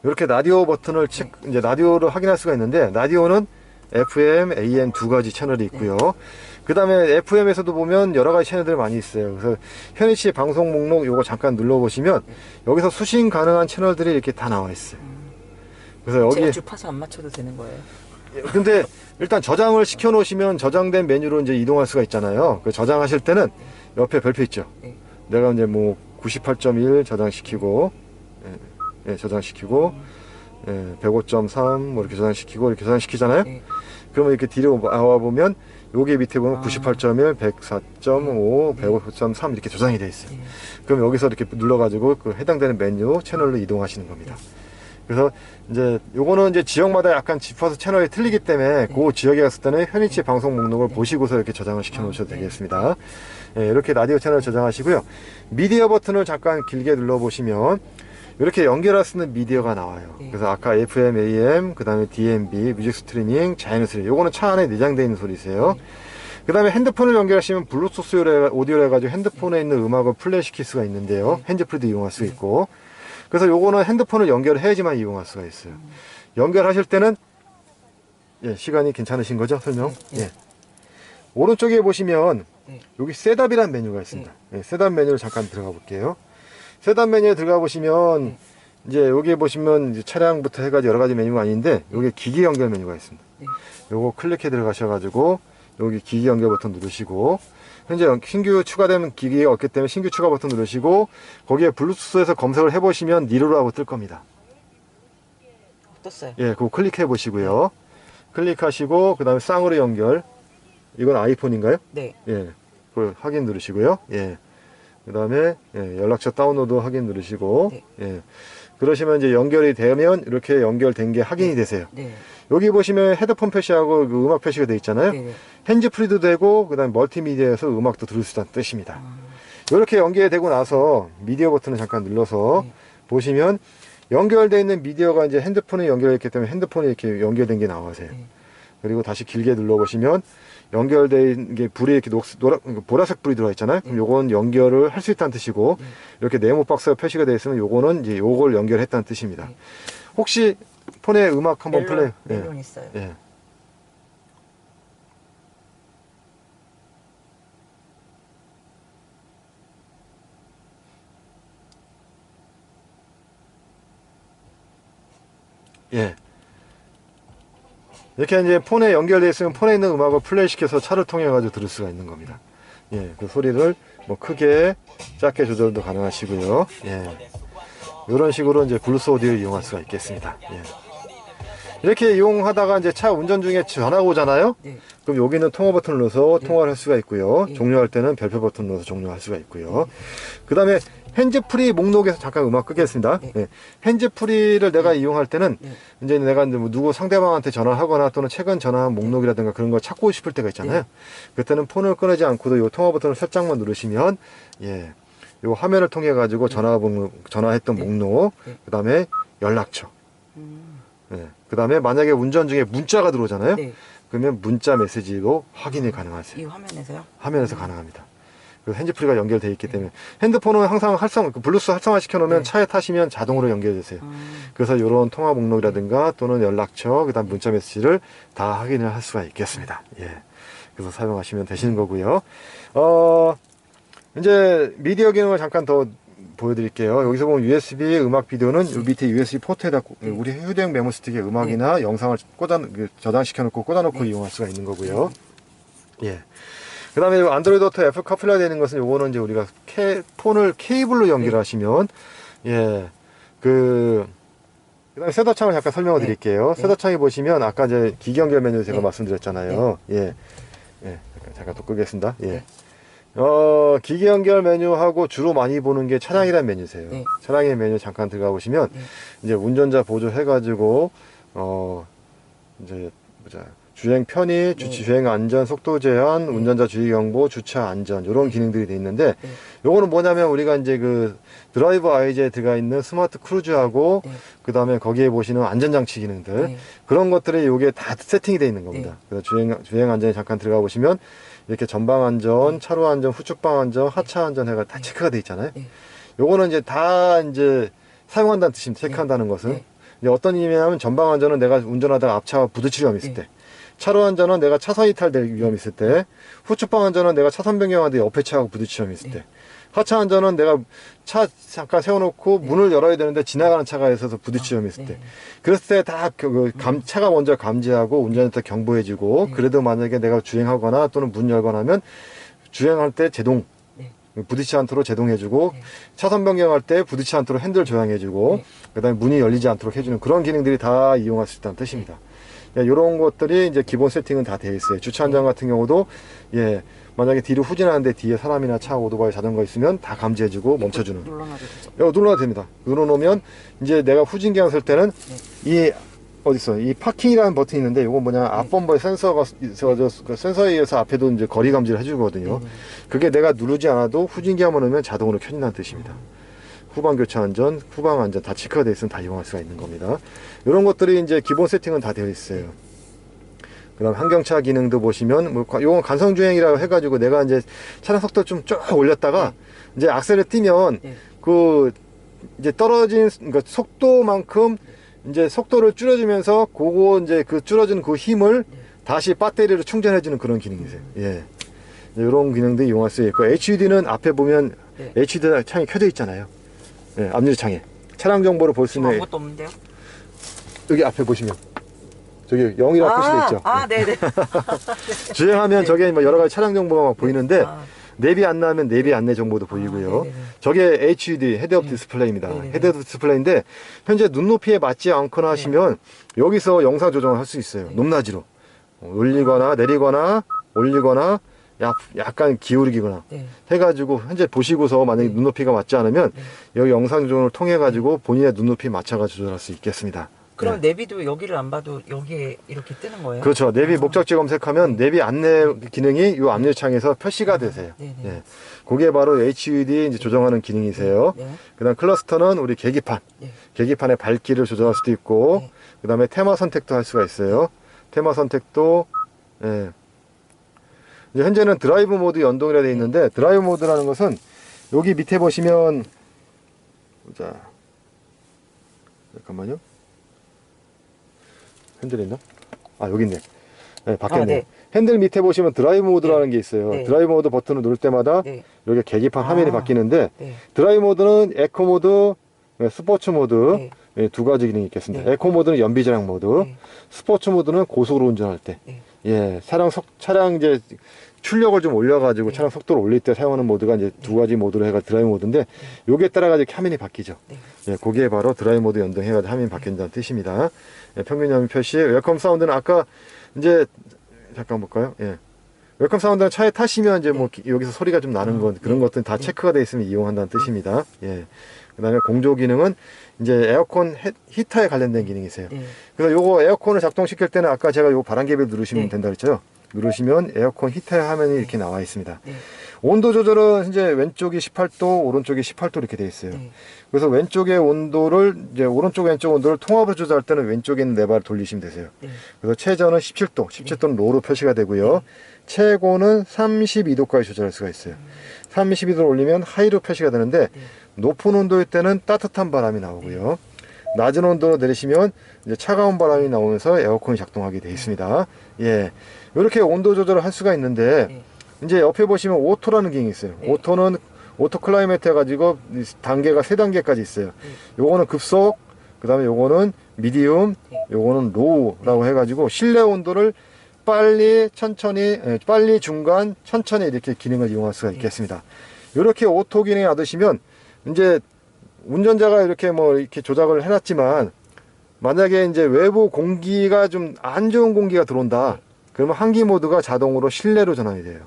S1: 이렇게 라디오 버튼을 이제 라디오를 확인할 수가 있는데 라디오는 FM, AM 두 가지 채널이 있고요. 그 다음에 FM에서도 보면 여러 가지 채널들이 많이 있어요. 그래서 현희씨 방송 목록 요거 잠깐 눌러보시면 여기서 수신 가능한 채널들이 이렇게 다 나와 있어요. 그래서 여기
S2: 제가 주파수 안 맞춰도 되는 거예요?
S1: 근데 일단 저장을 시켜 놓으시면 저장된 메뉴로 이제 이동할 수가 있잖아요. 그 저장하실 때는 옆에 별표 있죠. 내가 이제 뭐 98.1 저장시키고 예, 저장시키고 105.3 뭐 이렇게 저장시키고 이렇게 저장시키잖아요. 그러면 이렇게 뒤로 나와 보면 여기 밑에 보면 98.1, 104.5, 105.3 이렇게 저장이 되어 있어요. 그럼 여기서 이렇게 눌러가지고 그 해당되는 메뉴 채널로 이동하시는 겁니다. 그래서 이제 요거는 이제 지역마다 약간 주파수 채널이 틀리기 때문에 그 지역에 갔을 때는 현위치 방송 목록을 보시고서 이렇게 저장을 시켜 놓으셔도 되겠습니다. 예, 이렇게 라디오 채널 저장하시고요. 미디어 버튼을 잠깐 길게 눌러 보시면 이렇게 연결할 수 있는 미디어가 나와요. 그래서 아까 FM, AM, 그 다음에 DMB, 뮤직 스트리밍, 자이언 스트리밍 요거는 차 안에 내장되어 있는 소리세요. 그 다음에 핸드폰을 연결하시면 블루투스 오디오를 해가지고 핸드폰에 있는 음악을 플레이 시킬 수가 있는데요. 핸즈프리도 이용할 수 있고. 그래서 요거는 핸드폰을 연결해야지만 이용할 수가 있어요. 연결하실 때는 예, 시간이 괜찮으신 거죠? 설명? 예. 오른쪽에 보시면 여기 셋업이라는 메뉴가 있습니다. 예, 셋업 메뉴를 잠깐 들어가 볼게요. 셋업 메뉴에 들어가 보시면 이제 여기에 보시면 이제 차량부터 해가지고 여러 가지 메뉴가 아닌데 여기 기기 연결 메뉴가 있습니다. 요거 클릭해 들어가셔가지고 여기 기기 연결 버튼 누르시고 현재 신규 추가된 기기가 없기 때문에 신규 추가 버튼 누르시고 거기에 블루투스에서 검색을 해보시면 니로라고 뜰 겁니다.
S2: 떴어요.
S1: 예, 그거 클릭해 보시고요. 클릭하시고 그 다음에 쌍으로 연결. 이건 아이폰인가요?
S2: 네.
S1: 예, 그걸 확인 누르시고요. 예. 그 다음에 예, 연락처 다운로드 확인 누르시고 예. 그러시면 이제 연결이 되면 이렇게 연결된 게 확인이 되세요. 여기 보시면 헤드폰 표시하고 그 음악 표시가 되어 있잖아요. 핸즈프리도 되고 그 다음에 멀티미디어에서 음악도 들을 수 있다는 뜻입니다. 이렇게 연결되고 나서 미디어 버튼을 잠깐 눌러서 보시면 연결되어 있는 미디어가 이제 핸드폰에 연결했기 때문에 핸드폰에 이렇게 연결된 게 나와세요. 그리고 다시 길게 눌러보시면 연결된 게 불이 이렇게 보라색 불이 들어와 있잖아요. 그럼 요건 연결을 할 수 있다는 뜻이고 이렇게 네모 박스가 표시가 되어 있으면 요거는 이제 요걸 연결했다는 뜻입니다. 혹시 폰에 음악 한번 플레이?
S2: 멜론 있어요.
S1: 예. 예. 이렇게 이제 폰에 연결되어 있으면 폰에 있는 음악을 플레이 시켜서 차를 통해 가지고 들을 수가 있는 겁니다. 예, 그 소리를 뭐 크게 작게 조절도 가능하시고요. 예, 이런 식으로 이제 블루투스 오디오를 이용할 수가 있겠습니다. 예. 이렇게 이용하다가 이제 차 운전 중에 전화가 오잖아요. 그럼 여기는 통화 버튼을 눌러서 통화를 할 수가 있고요. 종료할 때는 별표 버튼을 눌러서 종료할 수가 있고요. 그 다음에 핸즈프리 목록에서 잠깐 음악 끄겠습니다. 예. 핸즈프리를 내가 이용할 때는 이제 내가 뭐 누구 상대방한테 전화하거나 또는 최근 전화한 목록이라든가 그런 걸 찾고 싶을 때가 있잖아요. 그때는 폰을 꺼내지 않고도 이 통화 버튼을 살짝만 누르시면 예, 이 화면을 통해 가지고 전화했던 목록, 그 다음에 연락처, 예, 그 다음에 만약에 운전 중에 문자가 들어오잖아요. 그러면 문자 메시지로 확인이 가능하세요.
S2: 이 화면에서요?
S1: 화면에서 가능합니다. 핸즈프리가 연결되어 있기 때문에 핸드폰은 항상 블루투스 활성화 시켜 놓으면 차에 타시면 자동으로 연결되세요. 그래서 이런 통화 목록이라든가 또는 연락처 그다음 문자 메시지를 다 확인을 할 수가 있겠습니다. 예. 그래서 사용하시면 되시는 거고요. 이제 미디어 기능을 잠깐 더 보여드릴게요. 여기서 보면 USB 음악 비디오는 이 밑에 USB 포트에다 우리 휴대용 메모 스틱에 음악이나 영상을 저장시켜 놓고 꽂아놓고 이용할 수가 있는 거고요. 예. 그 다음에 안드로이드 오토 애플 카플레이 되는 것은 요거는 이제 우리가 폰을 케이블로 연결하시면 예, 그다음에 셋업창을 잠깐 설명을
S2: 네.
S1: 드릴게요.
S2: 네.
S1: 셋업창에 보시면 아까 이제 기기 연결 메뉴 제가
S2: 네.
S1: 말씀드렸잖아요. 예. 예. 잠깐 또 끄겠습니다. 예.
S2: 네.
S1: 기기 연결 메뉴하고 주로 많이 보는 게 차량이라는 메뉴세요.
S2: 네.
S1: 차량의 메뉴 잠깐 들어가 보시면
S2: 네.
S1: 이제 운전자 보조 해가지고 이제 보자. 주행 편의, 주행 안전, 속도 제한, 운전자 주의 경보, 주차 안전 이런 기능들이 돼 있는데
S2: 네.
S1: 요거는 뭐냐면 우리가 이제 그 드라이브 아이즈에 들어가 있는 스마트 크루즈하고
S2: 네.
S1: 그 다음에 거기에 보시는 안전장치 기능들
S2: 네.
S1: 그런 것들이 요게 다 세팅이 되어 있는 겁니다. 그래서 주행 안전에 잠깐 들어가 보시면 이렇게 전방 안전, 차로 안전, 후측방 안전, 하차 안전 해가 다 체크가 돼 있잖아요.
S2: 네.
S1: 요거는 이제 다 이제 사용한다는 뜻입니다. 체크한다는 것은.
S2: 네.
S1: 이제 어떤 의미냐면 전방 안전은 내가 운전하다가 앞차와 부딪힐 위험이 있을
S2: 네.
S1: 때, 차로 안전은 내가 차선 이탈될 위험이 있을 때, 후측방 안전은 내가 차선 변경하는데 옆에 차하고 부딪힐 위험이 있을 때, 하차 안전은 내가 차 잠깐 세워놓고 문을 열어야 되는데 지나가는 차가 있어서 부딪힐 위험이 있을 때, 그랬을 때 다 차가 먼저 감지하고 운전한테 경보해주고, 그래도 만약에 내가 주행하거나 또는 문 열거나 하면 주행할 때 제동 부딪히지 않도록 제동해주고 차선 변경할 때 부딪히지 않도록 핸들 조향해주고 그 다음에 문이 열리지 않도록 해주는 그런 기능들이 다 이용할 수 있다는 뜻입니다. 이런 것들이 이제 기본 세팅은 다 되어 있어요. 주차 안전 같은 경우도 만약에 뒤로 후진하는데 뒤에 사람이나 차, 오토바이, 자전거 있으면 다 감지해주고 멈춰주는.
S2: 눌러놔도 되죠.
S1: 눌러도 됩니다. 눌러놓으면 이제 내가 후진 기한 설 때는 이 어딨어? 이 파킹이라는 버튼이 있는데 이건 뭐냐 앞범버에 센서가 있어서 그 센서에 의해서 앞에도 이제 거리 감지를 해주거든요. 그게 내가 누르지 않아도 후진기어만 넣으면 자동으로 켜진다는 뜻입니다. 후방 교차 안전, 후방 안전 다 체크가 되어 있으면 다 이용할 수가 있는 겁니다. 이런 것들이 이제 기본 세팅은 다 되어 있어요. 그다음 환경차 기능도 보시면 뭐 이건 간성 주행이라고 해가지고 내가 이제 차량 속도 좀 쭉 올렸다가 이제 악셀을 띄면 그 이제 떨어진 그러니까 속도만큼 이제 속도를 줄여주면서 그거 이제 그 줄어진 그 힘을 다시 배터리로 충전해주는 그런 기능이세요. 예. 이런 기능도 이용할 수 있고 HUD는 앞에 보면 HUD 창이 켜져 있잖아요. 예, 앞유리 창에 차량 정보를 볼 수
S2: 지금
S1: 있는
S2: 아무것도 없는데요?
S1: 여기 앞에 보시면 저기 0이라고 표시되어 있죠.
S2: 네네.
S1: 주행하면 저게 뭐 여러 가지 차량 정보가 막 보이는데 내비 안 나오면 내비 안내 정보도 보이고요.
S2: 네네네.
S1: 저게 HUD 헤드업 디스플레이입니다.
S2: 네네네.
S1: 헤드업 디스플레이인데 현재 눈높이에 맞지 않거나 하시면 여기서 영상 조정을 할 수 있어요. 높낮이로 올리거나 내리거나 올리거나 약간 기울이거나 해가지고 현재 보시고서 만약에 눈높이가 맞지 않으면 여기 영상 조정을 통해 가지고 본인의 눈높이 맞춰가 조절할 수 있겠습니다.
S2: 그럼 내비도 여기를 안 봐도 여기에 이렇게 뜨는 거예요?
S1: 그렇죠. 내비 목적지 검색하면 내비 안내 기능이 이 앞유리창에서 표시가 되세요. 예. 그게 바로 HUD 이제 조정하는 기능이세요. 그다음 클러스터는 우리 계기판. 계기판의 밝기를 조정할 수도 있고, 그다음에 테마 선택도 할 수가 있어요. 테마 선택도 이제 현재는 드라이브 모드 연동이라 되어 있는데 드라이브 모드라는 것은 여기 밑에 보시면 자 잠깐만요. 핸들 있나? 여기 있네. 네, 밖에 있네. 핸들 밑에 보시면 드라이브 모드라는 게 있어요. 드라이브 모드 버튼을 누를 때마다 여기 계기판 화면이 바뀌는데 드라이브 모드는 에코 모드, 스포츠 모드 두 가지 기능이 있겠습니다. 에코 모드는 연비절약 모드, 스포츠 모드는 고속으로 운전할 때. 차량 이제 출력을 좀 올려가지고 차량 속도를 올릴 때 사용하는 모드가 이제 두 가지 모드로 해가 드라이브 모드인데 요게 따라가지고 화면이 바뀌죠. 그게 바로 드라이브 모드 연동해가지고 화면이 바뀐다는 뜻입니다. 평균 연비 표시, 웰컴 사운드는 아까 이제 잠깐 볼까요? 웰컴 사운드는 차에 타시면 이제 뭐 여기서 소리가 좀 나는 건 그런 것들은 다 체크가 되어 있으면 이용한다는 뜻입니다. 그다음에 공조 기능은 이제 에어컨 히터에 관련된 기능이세요. 그래서 요거 에어컨을 작동시킬 때는 아까 제가 요 바람개비를 누르시면 된다 그랬죠. 누르시면 에어컨 히터 화면이 이렇게 나와 있습니다. 온도 조절은 현재 왼쪽이 18도, 오른쪽이 18도 이렇게 되어 있어요. 그래서 왼쪽의 온도를 이제 오른쪽 왼쪽 온도를 통합으로 조절할 때는 왼쪽에 있는 레버를 돌리시면 되세요. 그래서 최저는 17도, 17도는 로로 표시가 되고요. 최고는 32도까지 조절할 수가 있어요. 32도를 올리면 하이로 표시가 되는데 높은 온도일 때는 따뜻한 바람이 나오고요. 낮은 온도로 내리시면 이제 차가운 바람이 나오면서 에어컨이 작동하게 되어 있습니다. 이렇게 온도 조절을 할 수가 있는데 이제 옆에 보시면 오토라는 기능이 있어요. 오토는 오토 클라이메트 해가지고 단계가 3단계까지 있어요. 요거는 급속, 그 다음에 요거는 미디움, 요거는 로우라고 해가지고 실내 온도를 빨리, 천천히, 빨리, 중간, 천천히 이렇게 기능을 이용할 수가 있겠습니다. 이렇게 오토 기능을 놔두시면 이제 운전자가 이렇게 뭐 이렇게 조작을 해놨지만 만약에 이제 외부 공기가 좀 안 좋은 공기가 들어온다. 그러면 환기 모드가 자동으로 실내로 전환이 돼요.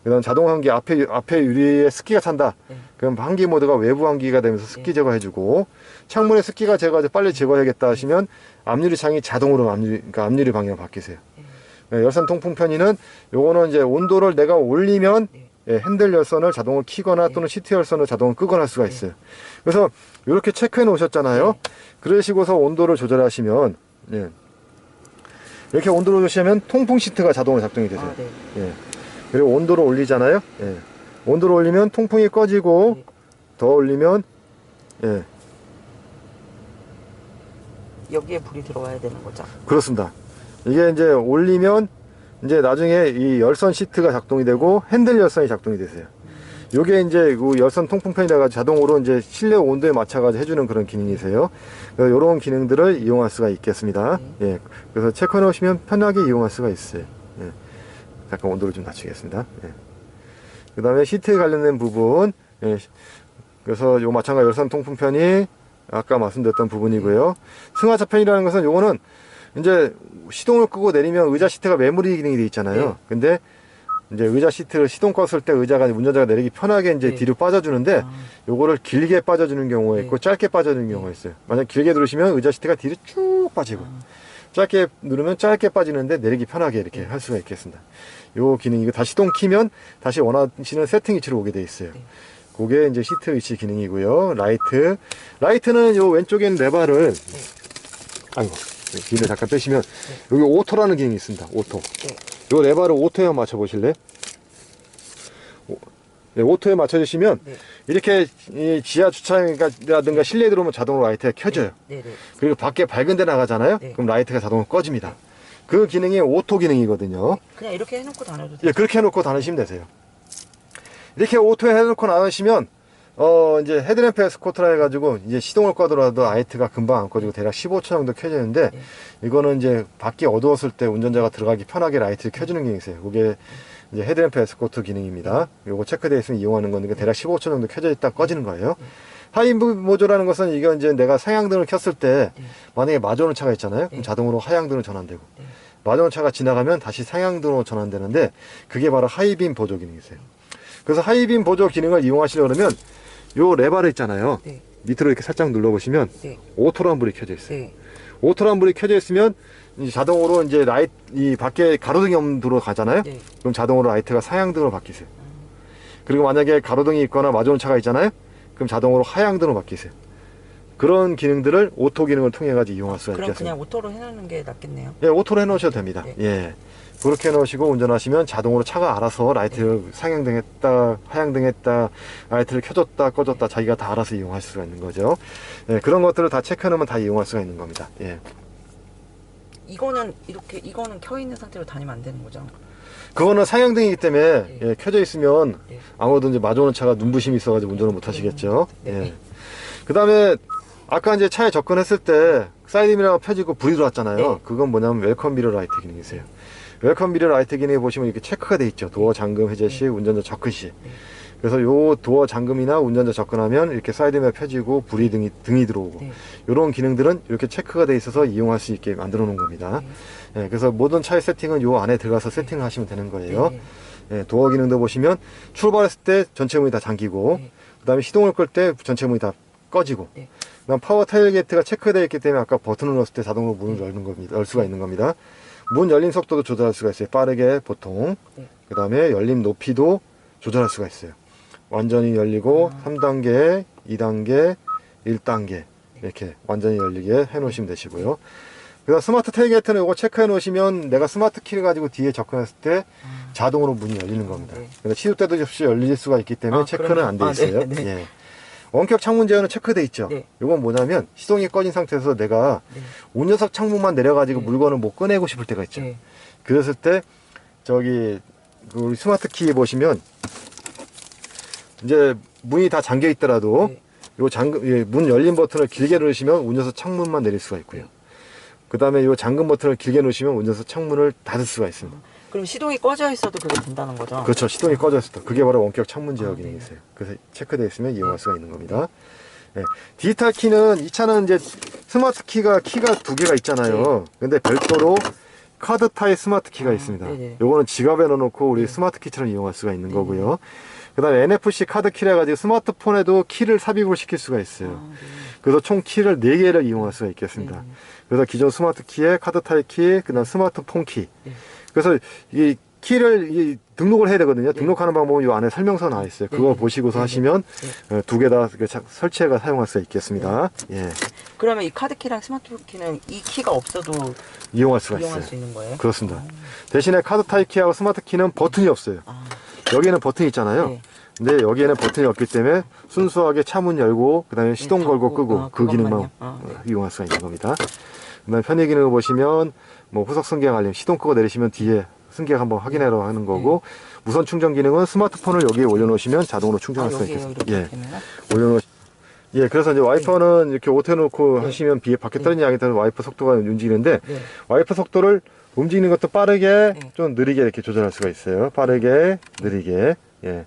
S1: 그다음 자동 환기 앞에 유리에 습기가 찬다. 그럼 환기 모드가 외부 환기가 되면서 습기 제거해주고, 창문에 습기가 제거해서 빨리 제거해야겠다 하시면 앞유리 창이 자동으로 그러니까 앞유리 방향 바뀌세요. 열선 통풍 편의는 요거는 이제 온도를 내가 올리면 핸들 열선을 자동으로 키거나 또는 시트 열선을 자동으로 끄거나 할 수가 있어요. 그래서 이렇게 체크해 놓으셨잖아요. 그러시고서 온도를 조절하시면, 이렇게 온도를 조절하시면 통풍 시트가 자동으로 작동이 되세요. 그리고 온도를 올리잖아요. 온도를 올리면 통풍이 꺼지고, 더 올리면,
S2: 여기에 불이 들어와야 되는 거죠?
S1: 그렇습니다. 이게 이제 올리면 이제 나중에 이 열선 시트가 작동이 되고 핸들 열선이 작동이 되세요. 요게 이제 그 열선 통풍팬이라 가지고 자동으로 이제 실내 온도에 맞춰가지고 해주는 그런 기능이세요. 그래서 이런 기능들을 이용할 수가 있겠습니다. 그래서 체크해 놓으시면 편하게 이용할 수가 있어요. 잠깐 온도를 좀 낮추겠습니다. 그 다음에 시트에 관련된 부분, 그래서 요 마찬가지 열선 통풍편이 아까 말씀드렸던 부분이고요. 승하차 편이라는 것은 요거는 이제 시동을 끄고 내리면 의자 시트가 메모리 기능이 되어 있잖아요. 근데 이제 의자 시트를 시동 껐을 때 의자가 운전자가 내리기 편하게 이제 뒤로 빠져주는데, 요거를 길게 빠져주는 경우가 있고 짧게 빠져주는 경우가 있어요. 만약 길게 누르시면 의자 시트가 뒤로 쭉 빠지고, 짧게 누르면 짧게 빠지는데 내리기 편하게 이렇게 할 수가 있겠습니다. 요 기능, 이거 다시 시동 키면 다시 원하시는 세팅 위치로 오게 돼 있어요. 그게 이제 시트 위치 기능이고요. 라이트는 요 왼쪽에 있는 레바를, 뒤를 잠깐 빼시면 여기 오토라는 기능이 있습니다. 오토. 요 레바를 오토에 맞춰 보실래요? 오토에 맞춰 주시면 이렇게 이 지하 주차라든가 실내에 들어오면 자동으로 라이트가 켜져요. 그리고 밖에 밝은 데 나가잖아요. 그럼 라이트가 자동으로 꺼집니다. 그 기능이 오토 기능이거든요.
S2: 그냥 이렇게 해놓고 다녀도 돼요?
S1: 그렇게 해놓고 다니시면 되세요. 이렇게 오토에 해놓고 나가시면 이제 헤드램프 에스코트라 해가지고 이제 시동을 꺼더라도 라이트가 금방 안 꺼지고 대략 15초 정도 켜지는데, 이거는 이제 밖이 어두웠을 때 운전자가 들어가기 편하게 라이트를 켜주는 기능이 있어요. 그게 이제 헤드램프 에스코트 기능입니다. 요거 체크되어 있으면 이용하는 건데 대략 15초 정도 켜져 있다 꺼지는 거예요. 하이빔 모조라는 것은 이게 이제 내가 상향등을 켰을 때 만약에 마주오는 차가 있잖아요. 그럼 자동으로 하향등으로 전환되고, 마주오는 차가 지나가면 다시 상향등으로 전환되는데, 그게 바로 하이빔 보조 기능이세요. 그래서 하이빔 보조 기능을 이용하시려고 그러면 요 레바를 있잖아요. 밑으로 이렇게 살짝 눌러보시면 오토란 불이 켜져 있어요. 오토란 불이 켜져 있으면 이제 자동으로 이제 이 밖에 가로등이 없는 도로 가잖아요. 그럼 자동으로 라이트가 상향등으로 바뀌세요. 그리고 만약에 가로등이 있거나 마주오는 차가 있잖아요. 그럼 자동으로 하향등으로 바뀌세요. 그런 기능들을 오토 기능을 통해 가지고 이용할 수가 있겠습니다.
S2: 그럼 그냥 오토로 해놓는 게 낫겠네요.
S1: 오토로 해놓으셔도 됩니다. 그렇게 해놓으시고 운전하시면 자동으로 차가 알아서 라이트를 상향등했다, 하향등했다, 라이트를 켜줬다, 꺼줬다, 자기가 다 알아서 이용할 수가 있는 거죠. 그런 것들을 다 체크해놓으면 다 이용할 수가 있는 겁니다.
S2: 이거는 켜 있는 상태로 다니면 안 되는 거죠?
S1: 그거는 상향등이기 때문에 켜져 있으면 아무래도 이제 마주오는 차가 눈부심이 있어가지고 운전을 못 하시겠죠. 그 다음에 아까 이제 차에 접근했을 때 사이드 미러가 펴지고 불이 들어왔잖아요. 그건 뭐냐면 웰컴 미러 라이트 기능이세요. 웰컴 미러 라이트 기능에 보시면 이렇게 체크가 돼 있죠. 도어 잠금 해제 시, 운전자 접근 시. 그래서 요 도어 잠금이나 운전자 접근하면 이렇게 사이드 미러 펴지고 불이 등이 들어오고, 이런 기능들은 이렇게 체크가 돼 있어서 이용할 수 있게 만들어 놓은 겁니다. 그래서 모든 차의 세팅은 요 안에 들어가서 세팅을 하시면 되는 거예요. 도어 기능도 보시면 출발했을 때 전체 문이 다 잠기고, 그 다음에 시동을 끌 때 전체 문이 다 꺼지고, 그다음 파워 테일게이트가 체크되어 있기 때문에 아까 버튼을 눌렀을 때 자동으로 문을 열는 겁니다. 열 수가 있는 겁니다. 문 열림 속도도 조절할 수가 있어요. 빠르게, 보통. 그 다음에 열림 높이도 조절할 수가 있어요. 완전히 열리고 3단계, 2단계, 1단계 이렇게 완전히 열리게 해 놓으시면 되시고요. 그다음 스마트 테일게이트는 이거 체크해 놓으시면 내가 스마트 키를 가지고 뒤에 접근했을 때 자동으로 문이 열리는 겁니다. 근데 시도 때도 없이 열릴 수가 있기 때문에 체크는 안 돼 있어요. 원격 창문 제어는 체크돼 있죠. 이건 뭐냐면 시동이 꺼진 상태에서 내가 운전석 창문만 내려가지고 물건을 못 꺼내고 싶을 때가 있죠. 그랬을 때 저기 우리 스마트 키 보시면 이제 문이 다 잠겨 있더라도 요 문 열림 버튼을 길게 누르시면 운전석 창문만 내릴 수가 있고요. 그 다음에 요 잠금 버튼을 길게 누르시면 운전석 창문을 닫을 수가 있습니다.
S2: 그럼 시동이 꺼져 있어도 그게 된다는 거죠?
S1: 그렇죠. 시동이 꺼져 있을 때 그게 바로 원격 창문 제어 기능이 있어요. 그래서 체크되어 있으면 이용할 수가 있는 겁니다. 예. 디지털 키는 이 차는 이제 스마트 키가 두 개가 있잖아요. 근데 별도로 카드 타입 스마트 키가 있습니다.
S2: 네네.
S1: 요거는 지갑에 넣어놓고 우리 스마트 키처럼 이용할 수가 있는 거고요. 그 다음에 NFC 카드 키를 해가지고 스마트폰에도 키를 삽입을 시킬 수가 있어요. 그래서 총 키를 4개를 이용할 수가 있겠습니다. 그래서 기존 스마트 키에 카드 타입 키, 그 다음 스마트폰 키. 그래서 이 키를 등록을 해야 되거든요. 등록하는 방법은 이 안에 설명서 나와 있어요. 그거 보시고서 하시면 2개 다 설치해가 사용할 수가 있겠습니다. 예.
S2: 그러면 이 카드키랑 스마트키는 이 키가 없어도
S1: 이용할 수가
S2: 이용할
S1: 있어요.
S2: 수 있는 거예요?
S1: 그렇습니다. 대신에 카드 타입 키하고 스마트 키는 버튼이 없어요. 여기에는 버튼이 있잖아요.
S2: 네.
S1: 근데 여기에는 버튼이 없기 때문에 순수하게 차문 열고 그 다음에 시동 걸고
S2: 닫고,
S1: 끄고 그 기능만 이용할 수가 있는 겁니다. 그 다음에 편의 기능을 보시면 뭐 후석 승객 알림 시동 끄고 내리시면 뒤에 승객 한번 확인하러 하는 거고 무선 충전 기능은 스마트폰을 여기에 올려놓으시면 자동으로 충전할 수가 있겠습니다. 예. 예, 그래서 이제 와이퍼는 이렇게 오토 놓고 하시면 비에 밖에 떨어지는 양에 따라서 와이퍼 속도가 움직이는데 와이퍼 속도를 움직이는 것도 빠르게 좀 느리게 이렇게 조절할 수가 있어요. 빠르게, 느리게. 예.